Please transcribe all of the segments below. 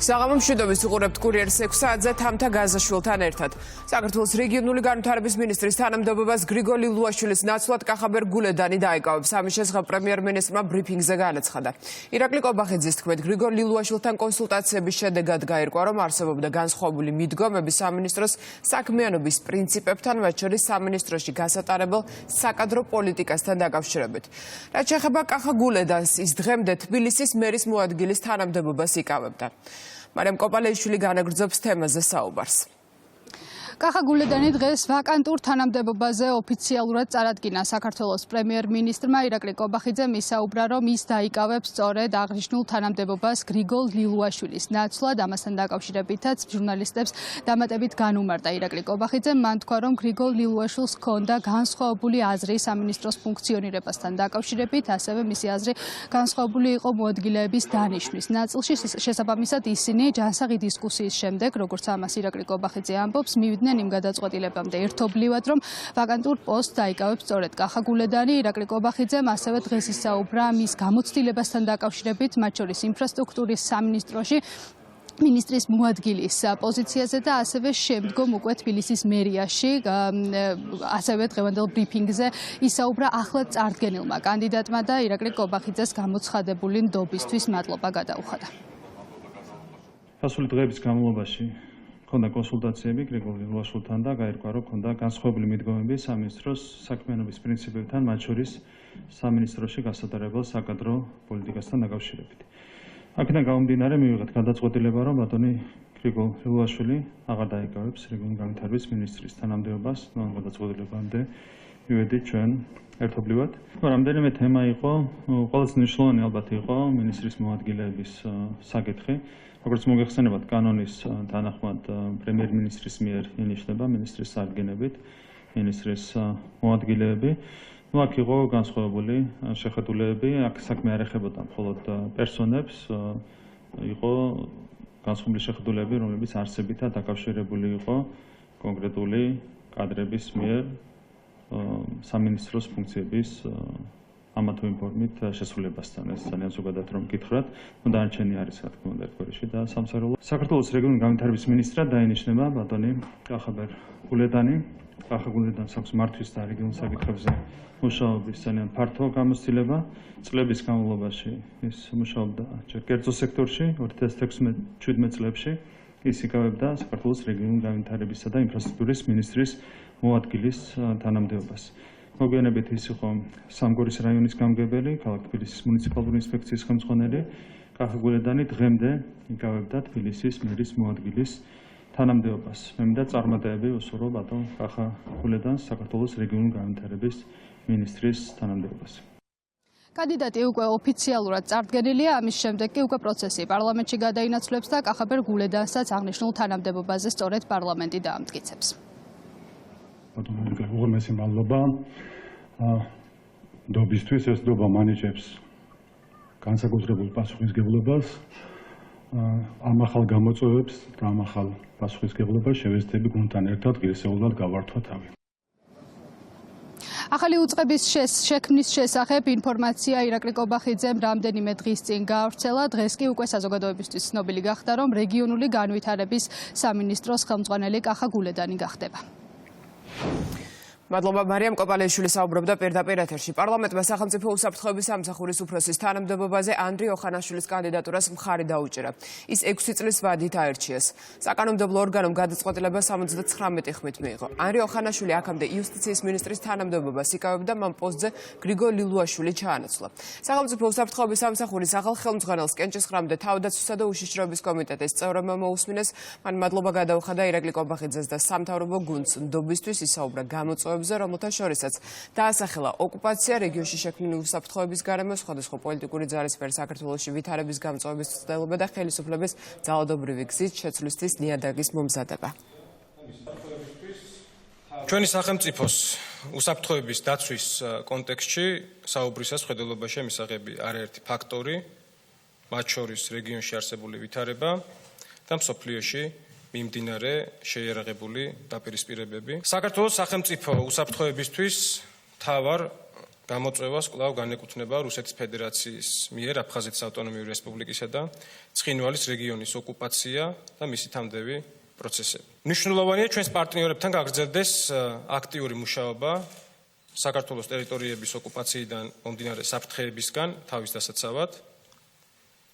საღამო მშვიდობის უყურებთ კურიერს 6 საათზე თამთა გაზაშვილთან ერთად. საქართველოს რეგიონული განვითარების მინისტრის თანამდებობას გრიგოლ ლილუაშვილის ნაცვლად კახაბერ გულედანი დაიკავებს. ამის შესახებ პრემიერ-მინისტრმა ბრიფინგზე განაცხადა. ირაკლი კობახიძის თქმით, გრიგოლ ლილუაშვილთან კონსულტაციების შედეგად გაირკვა, რომ არსებობდა განსხვავებული მიდგომები სამინისტროს საქმიანობის პრინციპებთან, მათ შორის სამინისტროში გასატარებელ საკადრო პოლიტიკასთან დაკავშირებით. რაც შეეხება კახა გულედანს, ის დღემდე თბილისის მერის მოადგილის თანამდებობას იკავებდა. მარიამ კოპალეიშვილი განაგრძობს თემაზე საუბარს. კახა გულედანი დღეს ვაკანტურ თანამდებობაზე ოფიციალურად წარადგინა. საქართველოს პრემიერ-მინისტრმა ირაკლი კობახიძემ ისაუბრა, რომ ის დაიკავებს სწორედ აღნიშნულ თანამდებობას გრიგოლ ლილუაშვილის ნაცვლად. ამასთან დაკავშირებითაც ჟურნალისტებს დამატებით განუმარტა ირაკლი კობახიძემ. მან თქვა, რომ გრიგოლ ლილუაშვილს ჰქონდა განსხვავებული აზრი სამინისტროს ფუნქციონირებასთან დაკავშირებით, ასევე მისი აზრი განსხვავებული იყო მოადგილეების დანიშვნის ნაწილში. შესაბამისად, ისინი ჯანსაღი დისკუსიის შემდეგ, როგორც ამას ირაკლი კობახიძე ამბობს, მივიდნენ იმ გადაწყვეტილებამდე ერთობლივად, რომ ვაკანტურ პოსტს დაიკავებს სწორედ კახა გულედანი. ირაკლი კობახიძემ ასევე დღეს ისაუბრა მის გამოცდილებასთან დაკავშირებით, მათ შორის ინფრასტრუქტურის სამინისტროში მინისტრის მოადგილის პოზიციაზე და ასევე შემდგომ უკვე თბილისის მერიაში, ასევე დღევანდელ ბრიფინგზე ისაუბრა ახლად წარდგენილმა კანდიდატმა და ირაკლი კობახიძეს გამოცხადებული ნდობისთვის მადლობა გადაუხადა. ასული დღეების განმავლობაში ქონდა კონსულტაციები გრიგოლ ლილუაშვილთან და გაირკვა, რომ ქონდა განსხვავებული მიდგომები სამინისტროს საქმიანობის პრინციპებთან, მათ შორის სამინისტროში გასატარებელ საკადრო პოლიტიკასთან დაკავშირებით. აქედან გამომდინარე მივიღეთ გადაწყვეტილება, რომ ბატონი გრიგოლ ლილუაშვილი აღარ დაიკავებს რეგიონული განვითარების მინისტრის თანამდებობას. ამ გადაწყვეტილებამდე მივედით ჩვენ ერთობლივად. რამდენიმე თემა იყო, ყველაზე მნიშვნელოვანი ალბათ იყო მინისტრის მოადგილეების საკითხი. როგორც მოგეხსენებათ, კანონის თანახმად პრემიერ-მინისტრის მიერ ინიშნება მინისტრის სარგენებით მინისტრის მოადგილეები. აქ იყო განსხვავებული შეხედულებები, აქ საქმე არ ეხებოდა მხოლოდ პერსონებს, იყო განსხვავებული შეხედულებები, რომლებიც არსებითად დაკავშირებული იყო კონკრეტული კადრების მიერ სამინისტროს ფუნქციების ამა თუ იმ ფორმით შესრულებასთან. ეს ძალიან ზოგადად რომ გითხრათ, დანარჩენი არის რა თქმა უნდა ერთგვარში და სამსახურში. საქართველოს რეგიონული განვითარების მინისტრად დაინიშნება ბატონი კახაბერ გულედანი. კახა გულედანს აქვს მართვის და რეგიონულ საკითხებზე მუშაობის ძალიან ფართო გამოცდილება. წლების განმავლობაში ის მუშაობდა ჯერ კერძო სექტორში 2016-17 წლებში. ის იკავებდა საქართველოს რეგიონული განვითარებისა და ინფრასტრუქტურის მინისტრის მოადგილის თანამდებობას. მოგვიანებით ის იყო სამგორის რაიონის გამგებელი, ქალაქ თბილისის მუნიციპალური ინსპექციის ხელმძღვანელი. კახა გულედანი დღემდე იკავებდა თბილისის მერის მოადგილის თანამდებობას. მე მინდა წარმატებები უსურვო ბატონ კახა გულედანს საქართველოს რეგიონული განვითარების მინისტრის თანამდებობას. კანდიდატი უკვე ოფიციალურად წარდგენილია, ამის შემდეგ კი უკვე პროცესი პარლამენტში გადაინაცვლებს და კახაბერ გულედანსაც აღნიშნულ თანამდებობაზე სწორედ პარლამენტი დაამტკიცებს. უღრმესი მადლობა ნდობისთვის. ეს ნდობა მანიჭებს განსაკუთრებულ პასუხისმგებლობას, ამ ახალ გამოწვევებს და ამ ახალ პასუხისმგებლობას შევეცდები გუნდთან ერთად ღირსეულად გავართვა თავი. ახალი უწყების შექმნის შესახებ ინფორმაცია ირაკლი კობახიძემ რამდენიმე დღის წინ გაავრცელა. დღეს კი უკვე საზოგადოებისთვის ცნობილი გახდა, რომ რეგიონული განვითარების სამინისტროს ხელმძღვანელი კახა გულედანი გახდება. მადლობა მარიამ კოპალეიშვილი საუბრობდა პირდაპირ ეთერში. პარლამენტმა სახელმწიფო უსაფრთხოების სამსახურის უფროსის თანამდებობაზე ანდრი ოხანაშვილის კანდიდატურას მხარი დაუჭირა. ის 6 წლის ვადით აერჩიეს. საკანონმდებლო ორგანომ გადაწყვეტილება 79 ხმით მიიღო. ანდრი ოხანაშვილი აქამდე იუსტიციის მინისტრის თანამდებობას იკავებდა, მან პოსტზე გრიგოლ ლილუაშვილი ჩაანაცვლა. სახელმწიფო უსაფრთხოების სამსახურის ახალ ხელმძღვანელს კენჭისყრამდე თავდაცვისა და უშიშროების კომიტეტის წევრებმა მოусმინეს. მან მადლობა გადაუხადა ირაკლი კობახიძეს და სამთავრობო გუნდს ნდობისთვის ისაუბრა გამოწვევებზე, რომელთა შორისაც დაასახელა ოკუპაცია, რეგიონში შექმნილი უსაფრთხოების გარემო, სხვადასხვა პოლიტიკური ძალისფერი საქართველოში ვითარების გამწვავების ცდილობა და ხელისუფლების ძალადობრივი გზით შეცვლისთვის ნიადაგის მომზადება. ჩვენი სახელმწიფოს უსაფრთხოების დაცვის კონტექსტში საუბრისას ხედელობაში მისაღები არაერთი ფაქტორი, მათ შორის რეგიონში არსებული ვითარება და მსოფლიოში მიმდინარე შეიარაღებული დაპირისპირებები. საქართველოს სახელმწიფო უსაფრთხოებისთვის მთავარ გამოწვევას კვლავ განეკუთვნება რუსეთის ფედერაციის მიერ აფხაზეთის ავტონომიური რესპუბლიკისა და ცხინვალის რეგიონის ოკუპაცია და მისი თამდევი პროცესები. მნიშვნელოვანია ჩვენს პარტნიორებთან გაგრძელდეს აქტიური მუშაობა საქართველოს ტერიტორიების ოკუპაციიდან მომდინარე საფრთხეებისგან თავის დასაცავად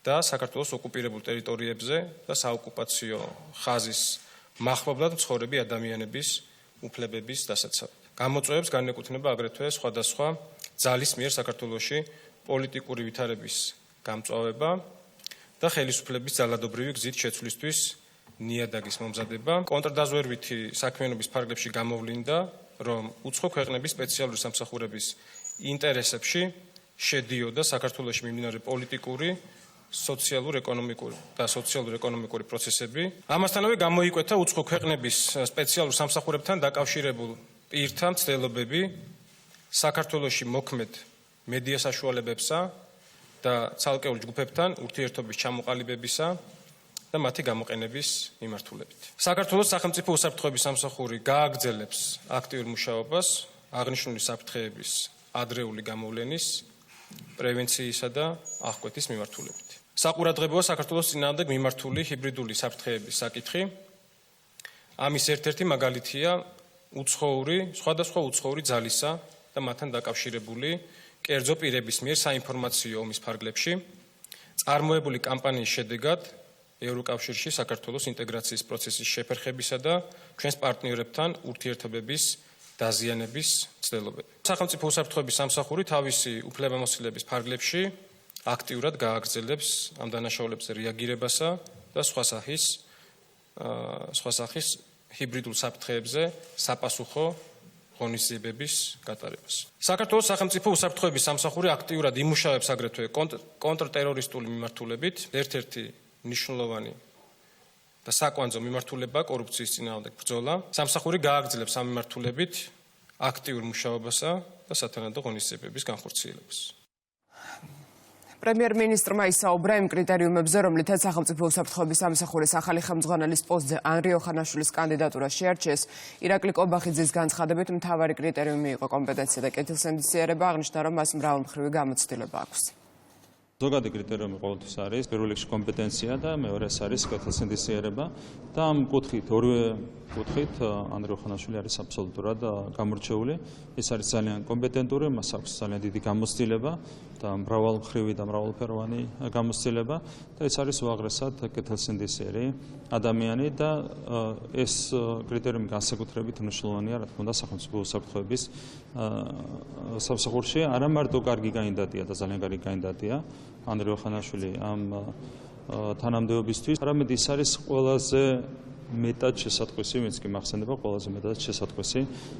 და საქართველოს ოკუპირებულ ტერიტორიებზე და საოკუპაციო ხაზის მახლობლად მცხოვრები ადამიანების უფლებების დასაცავად. გამოწვევებს განეკუთვნება აგრეთვე სხვადასხვა ძალის მიერ საქართველოში პოლიტიკური ვითარების გამწვავება და ხელისუფლების ძალადობრივი გზით შეცვლისთვის ნიადაგის მომზადება. კონტრდაზვერვითი საქმიანობის ფარგლებში გამოვლინდა, რომ უცხო ქვეყნების სპეციალური სამსახურების ინტერესებში შედიოდა საქართველოში მიმდინარე პოლიტიკური, სოციალურ-ეკონომიკური პროცესები. ამასთანავე გამოიკვეთა უცხო ქვეყნების სპეციალურ სამსახურებთან დაკავშირებულ პირთა მცდელობები საქართველოში მოქმედ მედია საშუალებებსა და ცალკეულ ჯგუფებთან ურთიერთობის ჩამოყალიბებისა და მათი გამოყენების მიმართულებით. საქართველოს სახელმწიფო უსაფრთხოების სამსახური გააგრძელებს აქტიურ მუშაობას აღნიშნული საფრთხეების ადრეული გამოვლენის, პრევენციისა და აღკვეთის მიმართულებით. საყურადღებოა საქართველოს წინააღმდეგ მიმართული ჰიბრიდული საფრთხეების საკითხი. ამის ერთ-ერთი მაგალითია სხვადასხვა უცხოური ძალისა და მათთან დაკავშირებული კერძო პირების მიერ საინფორმაციო ომის ფარგლებში წარმოებული კამპანიის შედეგად ევროკავშირში საქართველოს ინტეგრაციის პროცესის შეფერხებისა და ჩვენს პარტნიორებთან ურთიერთობების დაზიანების მცდელობები. სახელმწიფო უსაფრთხოების სამსახური თავისი უფლებამოსილების ფარგლებში აქტიურად გააგრძელებს ამ დანაშაულებებზე რეაგირებასა და სხვა სახის ჰიბრიდულ საფრთხეებზე sapasukho ღონისძიებების გატარებას. საქართველოს სახელმწიფო უსაფრთხოების სამსახური აქტიურად იმუშავებს აგრეთვე კონტრტერორისტული მიმართულებით. ერთ-ერთი მნიშვნელოვანი და საკვანძო მიმართულებაა კორუფციის წინააღმდეგ ბრძოლა. სამსახური გააგრძელებს ამ მიმართულებით აქტიურ მუშაობასა და სათანადო ღონისძიებების განხორციელებას. პრემიერ-მინისტრმა ისაუბრა იმ კრიტერიუმებზე, რომლითაც სახელმწიფო უსაფრთხოების სამსახურის ახალი ხელმძღვანელის პოსტზე ანრი ოხანაშვილის კანდიდატურა შეარჩიეს. ირაკლი კობახიძის განცხადებით, მთავარი კრიტერიუმი იყო კომპეტენცია და კეთილსინდისიერება, აღნიშნა, რომ მას მრავალმხრივი გამოცდილება აქვს. ზოგადი კრიტერიუმი ყოველთვის არის პირველ რიგში კომპეტენცია და მეორე არის კეთილსინდისიერება და ამ კუთხით ორივე კუთხით ანდრე ოხანაშვილი არის აბსოლუტურად გამორჩეული. ეს არის ძალიან კომპეტენტური, მას აქვს ძალიან დიდი გამოცდილება და მრავალმხრივი და მრავალფეროვანი გამოცდილება და ეს არის უაღრესად კეთილსინდისიერი ადამიანი და ეს კრიტერიუმი განსაკუთრებით მნიშვნელოვანია, რა თქმა უნდა, სახელმწიფო უსაფრთხოების სამსახურში. არა მარტო კარგი კანდიდატია და ძალიან კარგი კანდიდატია ანდრე ოხანაშვილი ამ თანამდებობისთვის, არამედ ის არის ყველაზე მეტად შესატყვისი, ვინც კი მახსენდება, ყველაზე მეტად შესატყვისი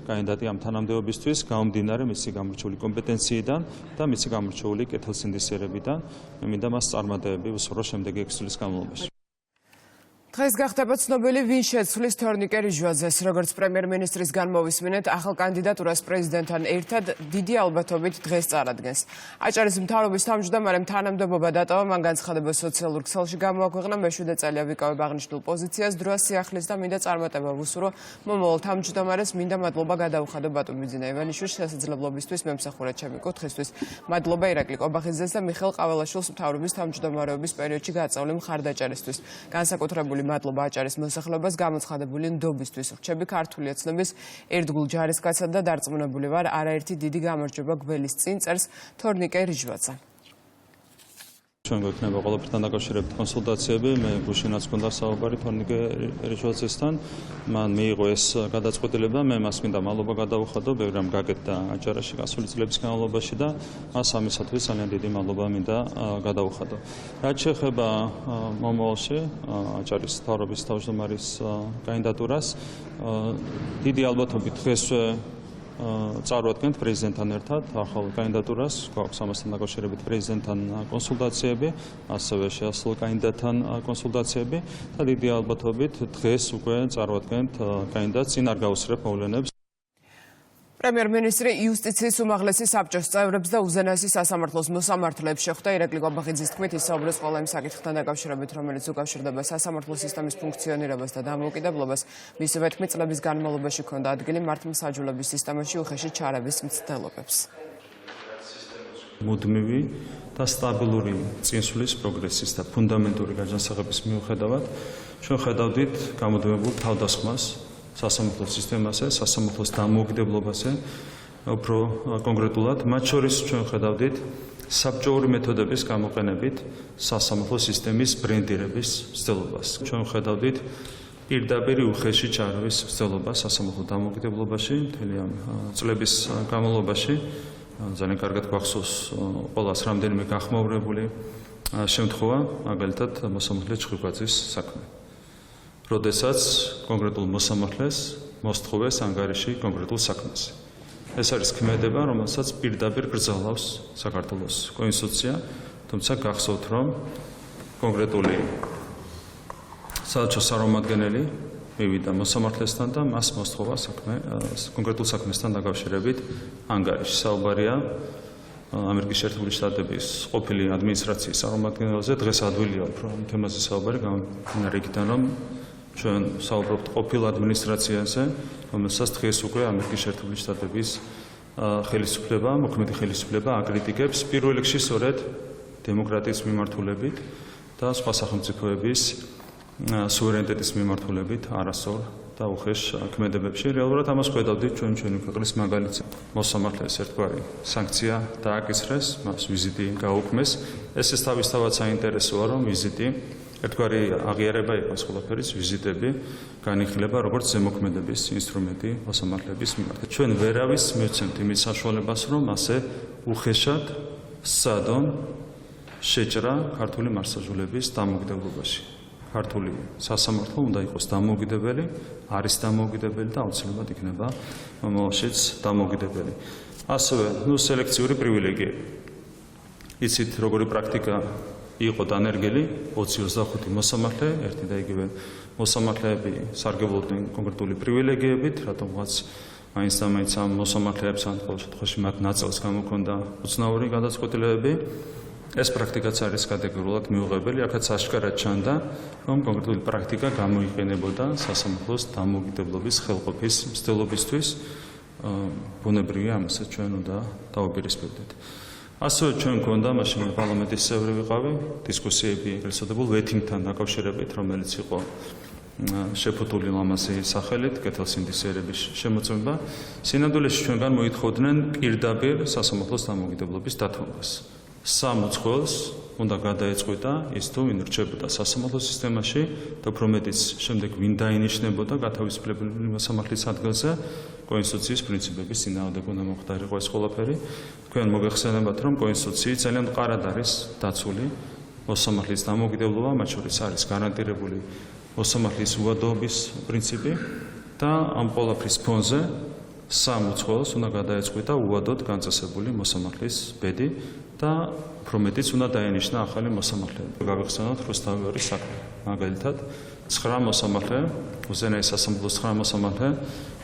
კანდიდატი ამ თანამდებობისთვის, გამომდინარე მისი გამორჩეული კომპეტენციიდან და მისი გამორჩეული კეთილსინდისიერებიდან. მე მინდა მას წარმატებები ვუსურვო შემდეგი 6 წლის განმავლობაში. დღეს გახდება ცნობილი, ვინ შეცვლის თორნიკე რიჟვაძეს. როგორც პრემიერ-მინისტრის განმოვისმინეთ, ახალ კანდიდატურას პრეზიდენტთან ერთად დიდი ალბათობით დღეს წარადგენს. აჭარის მთავრობის თავმჯდომარემ თანამდებობა დატოვა, მან განცხადება სოციალურ ქსელში გამოაქვეყნა, მე-7 წელია ვიკავებ აღნიშნულ პოზიციას, დროა სიახლის და მინდა წარმატება ვუსურვო მომავალ თავმჯდომარეს, მინდა მადლობა გადაუხადო ბატონბიძინა ივანიშვილს შესაძლებლობისთვის მემსახურე ჩემი კუთხისთვის. მადლობა ირაკლი კობახიძეს და მიხეილ ყაველაშვილს მთავრობის თავმჯდომარეობის პერიოდში გაწეული მხარდაჭერისთვის. განსაკუთრებული მადლობა აჭარის მოსახლეობას გამოცხადებული ნდობისთვის. ვრჩები ქართული ოცნების ერთგულ ჯარისკაცად და დარწმუნებული ვარ, არაერთი დიდი გამარჯვება გველის წინ, წერს თორნიკე რიჟვაძე. ჩვენ გვექნება ყველაფერთან დაკავშირებით კონსულტაციები, მე გუშინაც მქონდა საუბარი თორნიკე რიჟვაძესთან, მან მიიღო ეს გადაწყვეტილება, მე მას მინდა მადლობა გადავუხადო, ბევრი რამ გაკეთდა აჭარაში გასული წლების განმავლობაში და მას ამისათვის ძალიან დიდი მადლობა მინდა გადავუხადო. რაც შეეხება მომავალში აჭარის მთავრობის თავმჯდომარის კანდიდატურას, დიდი ალბათობით დღესვე წარვადგენთ პრეზიდენტთან ერთად ახალ კანდიდატურას, გვაქვს ამასთან დაკავშირებით პრეზიდენტთან კონსულტაციები, ასევე შეასრულა კანდიდატთან კონსულტაციები და დიდი ალბათობით დღეს უკვე წარვადგენთ კანდიდატს, წინ არ გავუსწრებ მოვლენებს. პრემიერ-მინისტრი იუსტიციის უმაღლესი საბჭოს წევრებს და უზენაესი სასამართლოს მოსამართლეებს შეხვდა. ირაკლი კობახიძის თქმით, ისაუბრეს ყველა იმ საკითხთან დაკავშირებით, რომელიც უკავშირდება სასამართლო სისტემის ფუნქციონირებას და დამოუკიდებლობას. მისივე თქმით, წლების განმავლობაში ჰქონდა ადგილი მართლმსაჯულების სისტემაში უხეში ჩარევის მცდელობებს. მუდმივი და სტაბილური წინსვლის პროგრესის და ფუნდამენტური გაჯანსაღების მიუხედავად ჩვენ ხედავდით გამოდიებულ თავდასხმას სასამართლო სისტემაზე, სასამართლოს დამოუკიდებლობაზე, უფრო კონკრეტულად, მათ შორის ჩვენ ხედავდით საბჭოური მეთოდების გამოყენებით სასამართლო სისტემის ბრენდირების მცდელობას. ჩვენ ხედავდით პირდაპირ უხეში ჩარევის მცდელობას სასამართლო დამოუკიდებლობაში მთელი ამ წლების განმავლობაში. ძალიან კარგად გვახსოვს ყველას რამდენიმე გახმაურებული შემთხვევა, მაგალითად მოსამართლე ჩხიკვაძის საქმე. როდესაც კონკრეტულ მოსამართლეს მოსთხოვეს ანგარიში კონკრეტულ საქმეზე. ეს არის ქმედება, რომელსაც პირდაპირ გრძელავს საქართველოს კონსტიტუცია, თუმცა გახსოვთ, რომ კონკრეტული საელჩო წარმომადგენელი მივიდა მოსამართლესთან და მას მოსთხოვა კონკრეტულ საქმესთან დაკავშირებით ანგარიში. საუბარია ამერიკის შეერთებული შტატების ყოფილი ადმინისტრაციის წარმომადგენელზე. დღეს ადვილია უფრო ამ თემაზე საუბარი, გამომდინარე იქიდან, რომ ჩვენ საუბრობთ ყოფილ ადმინისტრაციაზე, რომელსაც დღეს უკვე ამერიკის შეერთებული შტატების ხელისუფლება, მოქმედი ხელისუფლება აკრიტიკებს პირველ რიგში სწორედ დემოკრატიის მიმართულებით და სხვა სახელმწიფოების სუვერენიტეტის მიმართულებით არასწორ და უხეშ ქმედებებში. რეალურად ამას ხედავდით ჩვენი ქვეყნის მაგალითზე. მოსამართლეს ერთგვარი სანქცია დააკისრეს, მას ვიზიტი გაუქმეს. ეს თავისთავად საინტერესოა, რომ ვიზიტი ერთგვარი აღიარება იყოს ყველაფერის, ვიზიტები განიხილება როგორც ზემოქმედების ინსტრუმენტი მოსამართლეების მიმართ. ჩვენ ვერავის მივცემთ იმის საშუალებას, რომ ასე უხეშად სცადონ შეჭრა ქართული მართლმსაჯულების დამოუკიდებლობაში. ქართული სასამართლო უნდა იყოს დამოუკიდებელი, არის დამოუკიდებელი და აუცილებლად იქნება მომავალშიც დამოუკიდებელი. ასევე, სელექციური პრივილეგიები. იცით, როგორი პრაქტიკა იყო დანერგილი 20-25 მოსამართლე, ერთი და იგივე მოსამართლეები სარგებლობდნენ კონკრეტული პრივილეგიებით, რატომღაც მაინც და მაინც ამ მოსამართლეებს ან ყოველ შემთხვევაში მათ ნაწილს გამოქონდა უცნაური გადაწყვეტილებები. ეს პრაქტიკაც არის კატეგორიულად მიუღებელი, აქაც აშკარად ჩანდა, რომ კონკრეტული პრაქტიკა გამოიყენებოდა სასამართლოს დამოუკიდებლობის ხელყოფის მცდელობისთვის. ბუნებრივია, ამასაც ჩვენ უნდა დავუპირისპირდეთ. ასევე ჩვენ გვქონდა მაშინ პარლამენტის წევრი ვიყავი, დისკუსიები ეგრეთ წოდებულ ვეთინგთან დაკავშირებით, რომელიც იყო შეფუთული ლამაზი სახელით, კეთილსინდისიერების შემოწმება. სინამდვილეში ჩვენგან მოითხოვდნენ პირდაპირ სასამართლოს დამოუკიდებლობის დათმობას. სამ უცხოელს უნდა გადაეწყვიტა ის თუ ვინ რჩებოდა სასამართლო სისტემაში და უფრო მეტიც შემდეგ ვინ დაინიშნებოდა გათავისუფლებელი მოსამართლის ადგილზე. კონსტიტუციის პრინციპების წინააღმდეგ უნდა მოხდარიყო ეს ყველაფერი. თქვენ მოგეხსენებათ, რომ კონსტიტუციის ძალიან მყარად არის დაცული მოსამართლის დამოუკიდებლობა, მათ შორის არის გარანტირებული მოსამართლის უადოობის პრინციპი და ამ ყველაფრის ფონზე სამ უცხოელს უნდა გადაეწყვიტა უადოდ განწესებული მოსამართლის ბედი და უფრო მეტიც უნდა დაენიშნა ახალი მოსამართლეები. გავიხსენოთ რუსთავის საქმე. მაგალითად, 9 მოსამართლე, უზენაეს სასამართლოს 9 მოსამართლე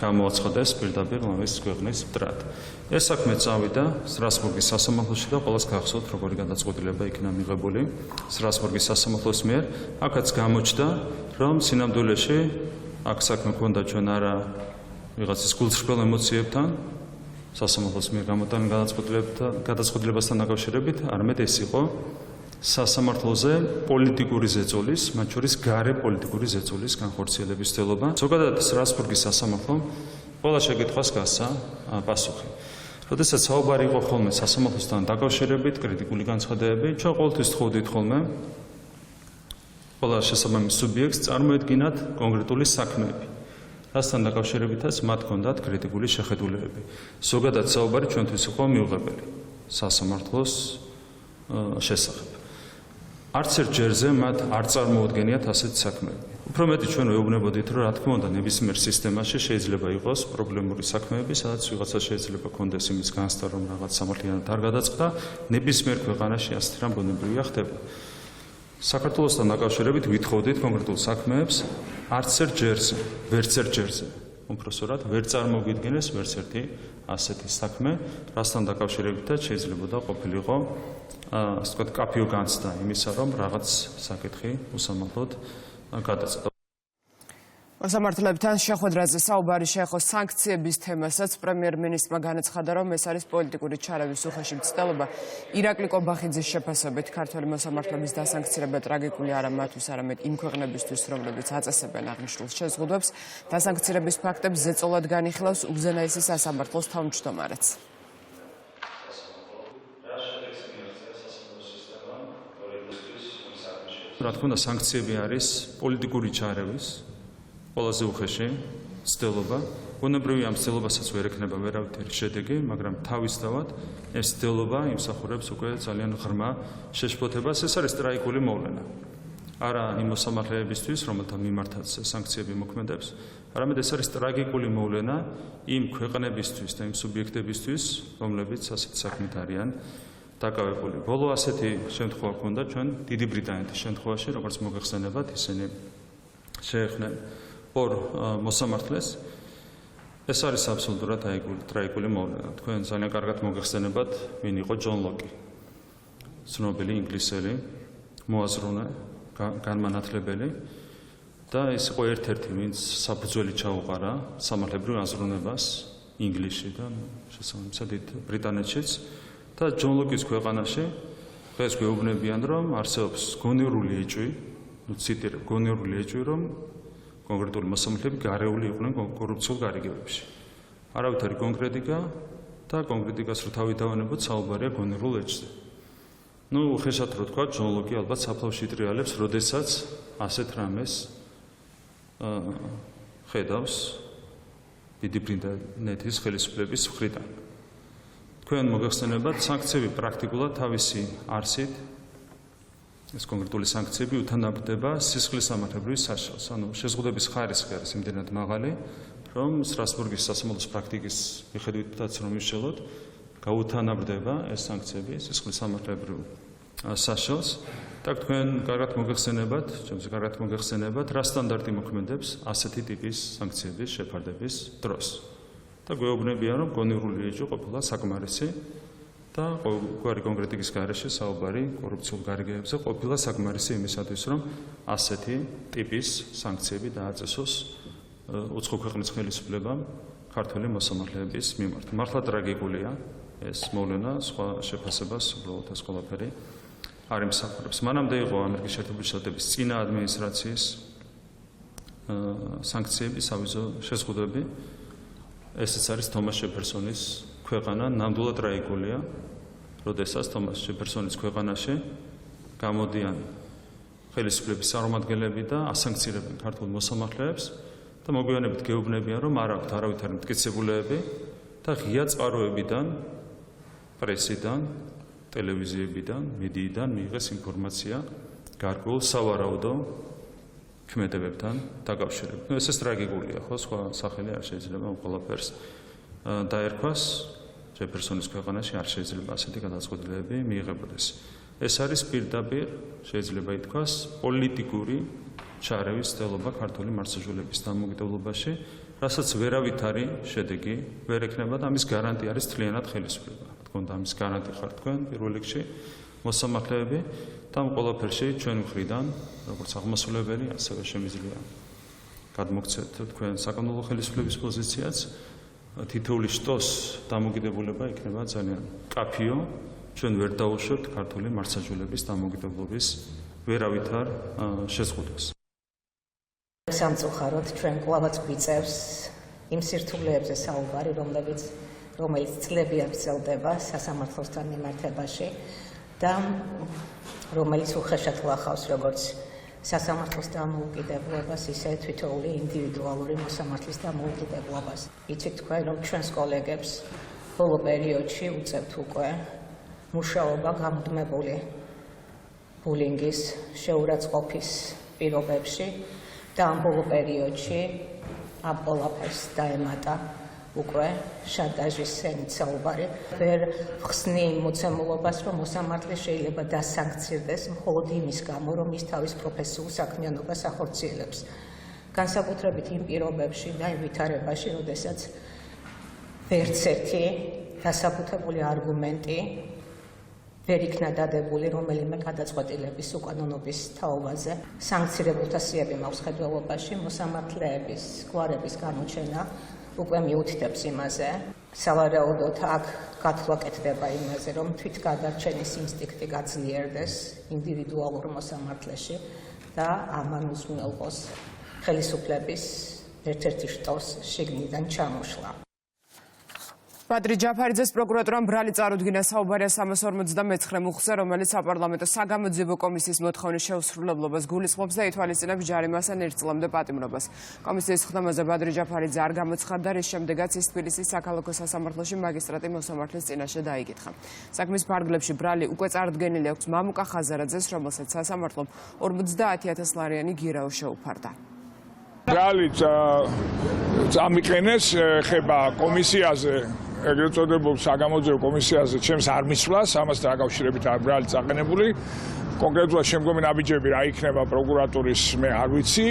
გამოაცხადეს პირდაპირ ლამაზ ქვეყნის მტრად. ეს საქმე წავიდა სტრასბურგის სასამართლოში და ყველას გახსოვთ, როგორი გადაწყვეტილება იქნა მიღებული სტრასბურგის სასამართლოს მიერ. აქაც გამოჩნდა, რომ სინამდვილეში აქ საქმე ჰქონდა ჩვენ არა ვიღაცის გულწრფელ ემოციებთან, სასამართლოს მიერ გამოტანილ გადაწყვეტილებასთან დაკავშირებით, არამედ ეს იყო სასამართლოზე პოლიტიკური ზეწოლის, მათ შორის გარე პოლიტიკური ზეწოლის განხორციელების ცდელობა. ზოგადად სტრასბურგის სასამართლომ ყველა შეკითხვას გასცა პასუხი. როდესაც საუბარი იყო ხოლმე სასამართლოსთან დაკავშირებით, კრიტიკული განცხადებები, ჩვენ ყოველთვის თხოვდით ხოლმე ყველა შესაბამის სუბიექტს წარმოედგინათ კონკრეტული საქმეები. რასთან დაკავშირებითაც მათ ჰქონდათ კრიტიკული შეხედულებები. ზოგადად საუბარი ჩვენთვის იყო მიუღებელი სასამართლოს შესახებ. არც ერთ ჯერზე მათ არ წარმოუდგენიათ ასეთი საქმეები. უფრო მეტი ჩვენ ვეუბნებოდით, რომ რა თქმა უნდა ნებისმიერ სისტემაში შეიძლება იყოს პრობლემური საქმეები, სადაც ვიღაცა შეიძლება კონდეს იმის განცდა, რომ რაღაც სამართლიანად არ გადაწყდა, ნებისმიერ ქვეყანაში ასეთი რამ ბუნებრივია ხდება. საქართველოსთან დაკავშირებით ვითხოვდით კონკრეტულ საქმეებს არც ერთ ჯერზე, ვერც ერთ ჯერზე. უпроსორად ვერ წარმოგვიდგენეს ვერც ერთი ასეთი საქმე, რასთან დაკავშირებითაც შეიძლებოდა ყოფილიყო ასე ვთქვათ, კაფეო განცდა იმისა, რომ რაღაც საკითხი უსამართლოდ გადაწყდა. მოსამართლებთან შეხვედრაზე საუბარი შეეხო სანქციების თემასაც პრემიერ-მინისტრმა განაცხადა, რომ ეს არის პოლიტიკური ჩარევის უხეში მცდელობა. ირაკლი კობახიძის შეფასებით ქართველი მოსამართლეების დასანქცირება ტრაგიკული არა მათთვის, არამედ იმ ქვეყნებისთვის, რომლებიც აწესებენ აღნიშნულ შეზღუდვებს. დასანქცირების ფაქტებს ზეწოლად განიხილავს უზენაესი სასამართლოს თავმჯდომარეც. რა თქმა უნდა, სანქციები არის პოლიტიკური ჩარევის ყველაზე უხეში მცდელობა. ბუნებრივია, ამ მცდელობასაც ვერ ექნება ვერავითარი შედეგი, მაგრამ თავისთავად ეს მცდელობა იმსახურებს უკვე ძალიან ღრმა შეშფოთებას. ეს არის ტრაგიკული მოვლენა. არა იმ მოსამართლეებისთვის, რომელთა მიმართაც სანქციები მოქმედებს, არამედ ეს არის ტრაგიკული მოვლენა იმ ქვეყნებისთვის და იმ სუბიექტებისთვის, რომლებიც ასეთ საქმით არიან დაკავებული. ბოლო ასეთი შემთხვევა ჰქონდა ჩვენ დიდი ბრიტანეთის შემთხვევაში, როგორც მოგეხსენებათ, ისინი შეეხნენ ორ მოსამართლეს. ეს არის აბსოლუტურად ტრაგიკული მოვლენა. თქვენ ძალიან კარგად მოგეხსენებათ, ვინ იყო ჯონ ლოკი, ცნობილი ინგლისელი მოაზროვნე, განმანათლებელი და ეს იყო ერთ-ერთი, ვინც საფუძველი ჩაუყარა სამართლებრივ აზროვნებას ინგლისში და შესაბამისად ბრიტანეთშიც. და ჯონ ლოკის ქვეყანაში დღეს გვეუბნებიან, რომ არსებობს გონივრული ეჭვი, ციტირებ, გონივრული ეჭვი, რომ კონკრეტული მოსამართლეები გარეული იყვნენ კორუფციულ გარიგებებში. არავითარი კონკრეტიკა და კონკრეტიკას რო თავი დავანებოთ, საუბარია გონივრულ ეჭვზე. უხეშად რო თქვა, ჯონ ლოკი ალბათ საფლავში ტრიალებს, როდესაც ასეთ რამეს ხედავს დიდი ბრიტანეთის ხელისუფლების მხრიდან. თქვენ მოგეხსენებათ, სანქციები პრაქტიკულად თავისი არსით, ეს კონკრეტული სანქციები უთანაბრდება სისხლის სამართლებრივი საშიშროს. ანუ შეზღუდების ხარისხი არის იმდენად მაღალი, რომ სტრასბურგის სასამართლოს პრაქტიკის მიხედვითაც რომ ვიშელოთ, გაუთანაბრდება ეს სანქციები სისხლის სამართლებრივ საშიშროს. და თქვენ კარგად მოგეხსენებათ, რა სტანდარტი მოქმედებს ასეთი ტიპის სანქციების შეფარდების დროს. და გვეუბნებიან, რომ გონივრული ეჭვი ყოფილა საკმარისი და ყოველგვარი კონკრეტიკის გარეშე საუბარი კორუფციულ გარიგებებზე ყოფილა საკმარისი იმისათვის, რომ ასეთი ტიპის სანქციები დააწესოს უცხო ქვეყნის ხელისუფლებამ ქართველი მოსამართლეების მიმართ. მართლა ტრაგიკულია ეს მოვლენა, სხვა შეფასებას უბრალოდ ეს ყველაფერი არ იმსახურებს. მანამდე იყო ამერიკის შეერთებული შტატების წინა ადმინისტრაციის სანქციები, სავიზო შეზღუდვები. ესეც არის თომას შეფერსონის ქვეყანა, ნამდვილად ტრაგიკულია, როდესაც თომას შეფერსონის ქვეყანაში გამოდიან ხელისუფლების წარმომადგენლები და ასანქცირებენ ქართულ მოსამართლეებს და მოგვიანებით გეუბნებიან, რომ არ აქვთ არავითარი მტკიცებულებები და ღია წყაროებიდან, პრესიდან, ტელევიზიებიდან, მედიიდან მიიღეს ინფორმაცია გარკვეულ სავარაუდო ქმედებებთან დაკავშირებით. ეს ტრაგიკულია, ხო, სხვა სახელი არ შეიძლება ყველაფერს დაერქვას. შეფერსონის ქვეყანაში არ შეიძლება ასეთი გადაწყვეტილებები მიიღებოდეს. ეს არის პირდაპირ, შეიძლება ითქვას, პოლიტიკური ჩარევის ცდელობა ქართული მართლმსაჯულების დამოუკიდებლობაში, რასაც ვერავითარი შედეგი ვერ ექნება და ამის გარანტი არის თლიანად ხელისუფლება. თქო, ამის გარანტი ხარ თქვენ პირველ რიგში მოსამართლეები და ამ ყველაფერში ჩვენ მხრიდან, როგორც აღმასრულებელი, ასევე შემიძლია გადმოგცეთ თქვენ საკანონმდებლო ხელისუფლების პოზიციაც, თითოეული შტოს დამოუკიდებლობა იქნება ძალიან კაფიო, ჩვენ ვერ დაუშვებთ ქართული მართლმსაჯულების დამოუკიდებლობის ვერავითარ შეზღუდვას. სამწუხაროდ ჩვენ კვლავაც გვიწევს იმ სირთულეებზე საუბარი, რომელიც წლებია გრძელდება სასამართლოსთან მიმართებაში და რომელიც უხეშად გლახავს როგორც სასამართლოს დამოუკიდებლობას, ისე თითოეული ინდივიდუალური მოსამართლის დამოუკიდებლობას. იცით თქვენ, რომ ჩვენს კოლეგებს ბოლო პერიოდში უწევთ უკვე მუშაობა გამუდმებული ბულინგის შეურაცხყოფის პირობებში და ამ ბოლო პერიოდში ამ ყველაფერს დაემატა უკვე შანტაჟის ენით საუბარი. ვერ ხსნი იმ მოცემულობას, რომ მოსამართლე შეიძლება დასანქცირდეს მხოლოდ იმის გამო, რომ ის თავის პროფესიულ საქმიანობას ახორციელებს. განსაკუთრებით იმ პირობებში და იმ ვითარებაში, როდესაც ვერც ერთი დასაბუთებული არგუმენტი ვერ იქნა დადებული რომელიმე გადაწყვეტილების უკანონობის თაობაზე. სანქცირებულთა სიები მაქვს ხედველობაში, მოსამართლეების გვარების გამოჩენა უკვე მიუთითებს იმაზე. სავარაუდოდ აქ გათვლა კეთდება იმაზე, რომ თვითგადარჩენის ინსტინქტი გაძლიერდეს ინდივიდუალურ მოსამართლეში და ამან უზრუნველყოს ხელისუფლების ერთ-ერთი შტოს შიგნიდან ჩამოშლა. ბადრი ჯაფარიძეს პროკურატურამ ბრალი წარუდგინა საუბარია 359 მუხლზე, რომელიც საპარლამენტო საგამოძიებო კომისიის მოთხოვნის შეუსრულებლობას გულისხმობს და ითვალისწინებს ჯარიმასთან 1 წლამდე პატიმრობას. კომისიის ხდომაზე ბადრი ჯაფარიძე არ გამოცხადდა, რის შემდეგაც ის თბილისის საქალაქო სასამართლოში მაგისტრატი მოსამართლის წინაშე დაიკითხა. საქმის ფარგლებში ბრალი უკვე წარდგენილი აქვს მამუკა ხაზარაძეს, რომელსაც სასამართლომ 50,000 ლარიანი გირაო შეუფარდა. ბრალი წამიყენეს ხება კომისიაზე ეგრეთ წოდებულ საგამოძიებო კომისიაზე ჩემს არ მისვლას, ამასთან დაკავშირებით არ ბრალი წაყენებული. კონკრეტულად შემდგომი ნაბიჯები რა იქნება პროკურატურის მე არ ვიცი,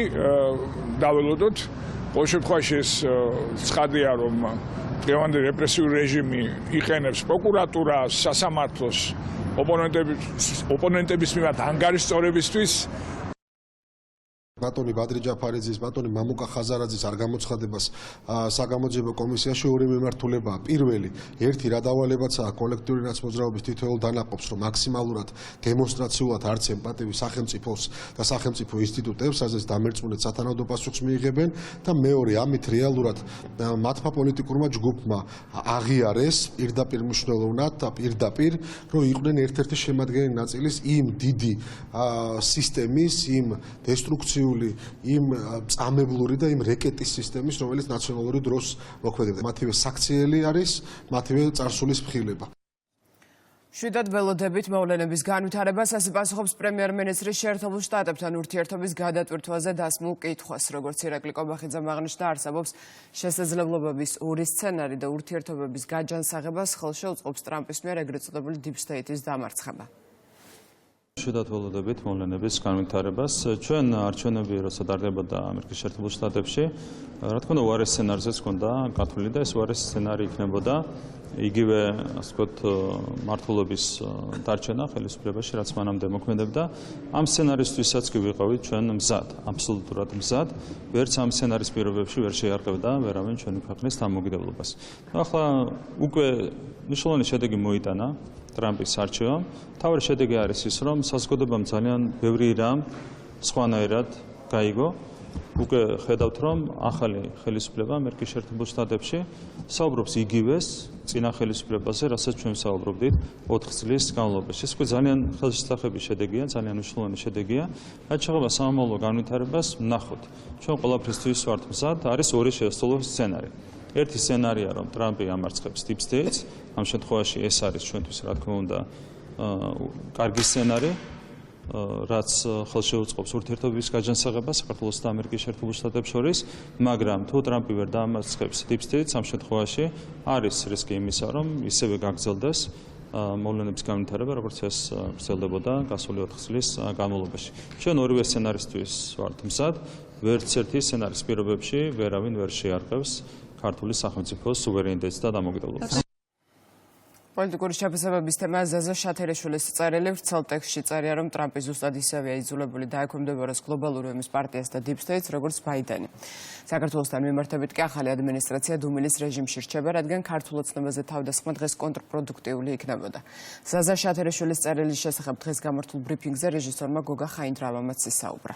დაველოდოთ. ყოველ შემთხვევაში ეს ცხადია, რომ დღევანდელი რეპრესიული რეჟიმი იყენებს პროკურატურას, სასამართლოს ოპონენტების მიმართ ანგარიშწორებისთვის. ბატონი ბადრი ჯაფარიძის, ბატონი მამუკა ხაზარაძის არ გამოცხადებას საგამოძიებო კომისიაში ორი მიმართულებაა. პირველი, ერთი რა დავალებაცაა კოლექტიური ნაცმოძრაობის თითოეულ დანაყოფს, რომ მაქსიმალურად დემონსტრაციულად არც ემპათიები სახელმწიფოს და სახელმწიფო ინსტიტუტებს, ასეც დამერწმუნეთ სათანადო პასუხს მიიღებენ და მეორე, ამით რეალურად მათმა პოლიტიკურმა ჯგუფმა აღიარეს პირდაპირ მნიშვნელოვნად და პირდაპირ, რომ იყვნენ ერთ-ერთი შემადგენელი ნაწილის იმ დიდი სისტემის, იმ დესტრუქციული იმ წამებლური და იმ რეკეტის სისტემის, რომელიც ნაციონალური დროს მოქმედებდა. მათივე საქციელი არის, მათივე წარსულის მხილება. შვიდად ველოდებით მოვლენების განვითარებას ასწრაფობს პრემიერ-მინისტრის შეერთებულ შტატებთან ურთიერთობის გადატვირთვაზე დასმულ კითხვას. როგორც ირაკლი კობახიძემ აღნიშნა, არსებობს შესაძლებლობების ორი სცენარი და ურთიერთობების გაჯანსაღებას ხელს შეუწყობს ტრამპის მიერ ეგრეთ წოდებული Deep State-ის დამარცხება. შვიდად ველოდებით მოვლენების განვითარებას. ჩვენ არჩევნები როცა დარდებოდა ამერიკის შეერთებულ შტატებში, რა თქმა უნდა, უარეს სცენარზეც ჰქონდა გათვლილი და ეს უარეს სცენარი იქნებოდა იგივე, ასე ვთქვათ, მართლობის დარჩენა ხელისუფლებაში, რაც მანამდე მოქმედებდა. ამ სცენარისთვისაც კი ვიყავით ჩვენ მზად, აბსოლუტურად მზად. ვერც ამ სცენარის პირობებში ვერ შეარყევდა ვერავინ ჩვენი ქვეყნის დამოუკიდებლობას. ახლა უკვე მნიშვნელოვანი შედეგი მოიტანა ტრამპის არჩევამ. თავი შედეგი არის ის, რომ საზოგადოებამ ძალიან ბევრი რამ სხვანაირად გაიგო. უკვე ხედავთ, რომ ახალი ხელისუფლება ამერიკის შეერთებულ შტატებში საუბრობს იგივეს წინა ხელისუფლებაზე, რასაც ჩვენ საუბრობდით 4 წლის განმავლობაში. ეს უკვე ძალიან ხელშესახები შედეგია, ძალიან მნიშვნელოვანი შედეგია. რაც შეეხება სამომავლო განვითარებას, ვნახოთ. ჩვენ ყველაფრისთვის ვართ მზად, არის ორი შეასრულო სცენარი. ერთი სცენარია, რომ ტრამპი ამარცხებს Deep State-ს, ამ შემთხვევაში ეს არის ჩვენთვის, რა თქმა უნდა, კარგი სცენარი, რაც ხელს შეუწყობს ურთიერთობების გაჯანსაღებას საქართველოს და ამერიკის შეერთებულ შტატებს შორის, მაგრამ თუ ტრამპი ვერ დაამარცხებს Deep State-ს, ამ შემთხვევაში არის რისკი იმისა, რომ ისევე გაგრძელდეს მოვლენების განვითარება, როგორც ეს გრძელდებოდა გასული 4 წლის განმავლობაში. ჩვენ ორივე სცენარისთვის ვართ მზად, ვერც ერთი სცენარის პირობებში ვერავინ ვერ შეარყევს ქართული სახელმწიფოს სუვერენიტეტს და დამოუკიდებლობას. პოლიტიკური შეფასებების თემა ზაზა შათერიშვილის წერილი ვრცელ ტექსტში წერია, რომ ტრამპი ზუსტად ისევეა იძულებული დაექვემდებაროს გლობალურ ომის პარტიას და Deep State-ს, როგორც ბაიდენი. საქართველოსთან მიმართებით კი ახალი ადმინისტრაცია დუმილის რეჟიმში რჩება, რადგან ქართულ ოცნებაზე თავდასხმა დღეს კონტრპროდუქტიული იქნებოდა. ზაზა შათერიშვილის წერილის შესახებ დღეს გამართულ ბრიფინგზე რეჟისორმა გოგა ხაინდრავამაც ისაუბრა.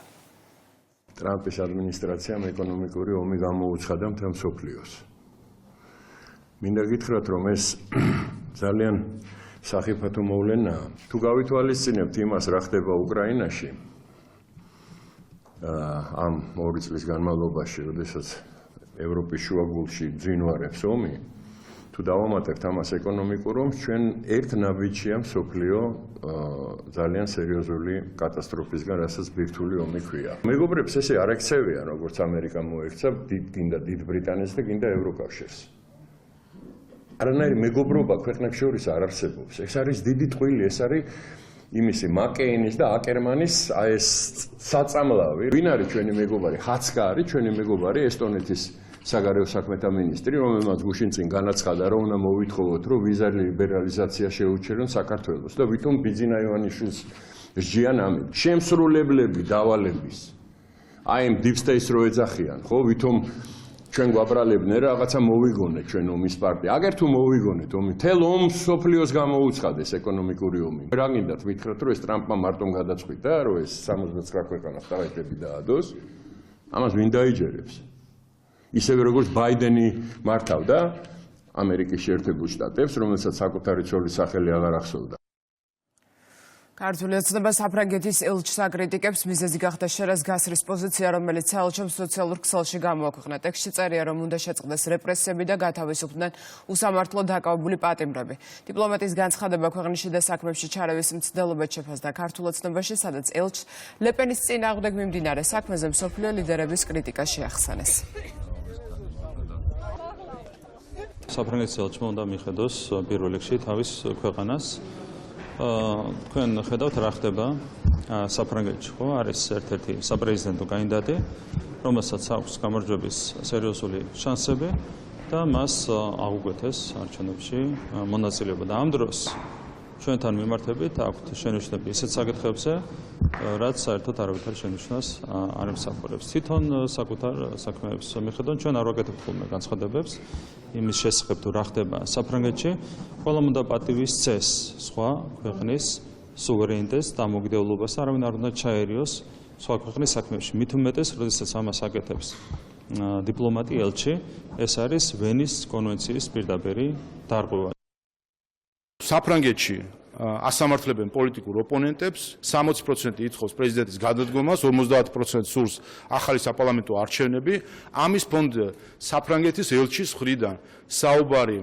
ტრამპის ადმინისტრაციამ ეკონომიკური ომი გამოუცხადა მთელ მსოფლიოს. მინდა გითხრათ, რომ ეს ძალიან სახიფათო მოვლენაა. თუ გავითვალისწინებთ იმას, რა ხდება უკრაინაში ამ 2 წლის განმავლობაში, როდესაც ევროპის შუაგულში ძინვარებს ომი, თუ დავამატებთ ამას ეკონომიკურ ომს, ჩვენ ერთ ნაბიჯია მსოფლიო ძალიან სერიოზული კატასტროფისგან, რასაც ბირთვული ომი ქვია. მეგობრებს ესე არ ექცევიან, როგორც ამერიკა მოექცა გინდა დიდ ბრიტანეთს და გინდა ევროკავშირს. არანაირი მეგობრობა ქვეყნებს შორის არ არსებობს. ეს არის დიდი ტყვილი, ეს არის იმისი მაკეინის და აკერმანის ეს საწამლავი. ვინ არის ჩვენი მეგობარი? ხაცკა არის ჩვენი მეგობარი ესტონეთის საგარეო საქმეთა მინისტრი, რომელმაც გუშინ წინ განაცხადა, რომ უნდა მოვითხოვოთ, რომ ვიზა ლიბერალიზაცია შეუჩერონ საქართველოს და ვითომ ბიძინა ივანიშვილს სჯიან ამით. შემსრულებლები დავალების აი ამ deep state-ს რო ეძახიან, ხო, ვითომ ჩვენ გვაბრალებდნენ რაღაცა მოვიგონეთ ჩვენ ომის პარტია. აგერ თუ მოვიგონეთ ომი, თელ ომს სოფლიოს გამოუცხადეს ეკონომიკური ომი. რა გინდათ მითხრათ, რომ ეს ტრამპმა მარტომ გადაწყვიტა, რომ ეს 79 ქვეყანას ტარიფები დაადოს? ამას ვინ დაიჯერებს? ისევე როგორც ბაიდენი მართავდა ამერიკის შეერთებულ შტატებს, რომელსაც საკუთარი ცოლის სახელი აღარ ახსოვდა. ქართული ოცნება საფრანგეთის ელჩს აკრიტიკებს, მიზეზი გახდა შერას გასრის პოზიცია, რომელიც საელჩომ სოციალურ ქსელში გამოაქვეყნა. ტექსტში წერია, რომ უნდა შეწყდეს რეპრესიები და გათავისუფლდნენ უსამართლოდ დაკავებული პატიმრები. დიპლომატის განცხადება ქვეყნის შიდა საქმეებში ჩარევის მცდელობებს შეფასდა ქართულ ოცნებაში, სადაც ელჩს ლეპენის წინააღმდეგ მიმდინარე საქმეზე მსოფლიო ლიდერების კრიტიკა შეახსენეს. საფრანგეთის ელჩმა უნდა მიხედოს პირველ რიგში თავის ქვეყანას. თქვენ ხედავთ რა ხდება საფრანგეთში, ხო? არის ერთ-ერთი საპრეზიდენტო კანდიდატი, რომელსაც აქვს გამარჯვების სერიოზული შანსები და მას აღუკვეთეს არჩევნებში მონაწილეობა. და ამ დროს ჩვენთან მიმართებით აქვთ შენიშვნები ისეთ საკითხებზე, რაც საერთოდ არავითარ შენიშვნას არ ემსახურებს. თვითონ საკუთარ საქმეებს მიხედვით ჩვენ არ ვაკეთებთ ხოლმე განცხადებებს იმის შესახებ თუ რა ხდება საფრანგეთში. ყველამ უნდა პატივისცეს სხვა ქვეყნის სუვერენიტეტს და დამოუკიდებლობას, არავინ არ უნდა ჩაერიოს სხვა ქვეყნის საქმეებში. მით უმეტეს, როდესაც ამას აკეთებს დიპლომატი ელჩი, ეს არის ვენის კონვენციის პირდაპირი დარღვევა. საფრანგეთში ასამართლებენ პოლიტიკურ ოპონენტებს, 60% ითხოვს პრეზიდენტის გადადგომას, 50% სურს ახალი საპარლამენტო არჩევნები. ამის ფონდ საფრანგეთის ელჩის მხრიდან საუბარი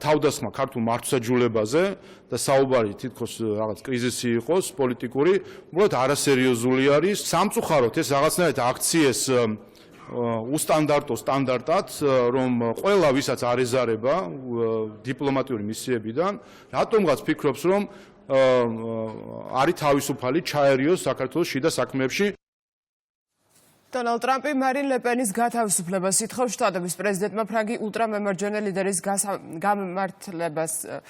თავდასხმა ქართულ მართლმსაჯულებაზე და საუბარი თითქოს რაღაც კრიზისი იყოს პოლიტიკური, უბრალოდ არასერიოზული არის. სამწუხაროდ ეს რაღაცნაირად აქციეს უსტანდარტო სტანდარტად, რომ ყველა ვისაც არ ეზარება დიპლომატიური მისიებიდან, რატომღაც ფიქრობს, რომ არის თავისუფალი ჩაერიოს საქართველოს შიდა საქმეებში. დონალდ ტრამპი მარინ ლეპენის გათავისუფლებას ითხოვს. შტატების პრეზიდენტმა ფრანგი ულტრამემარჯვენე ლიდერის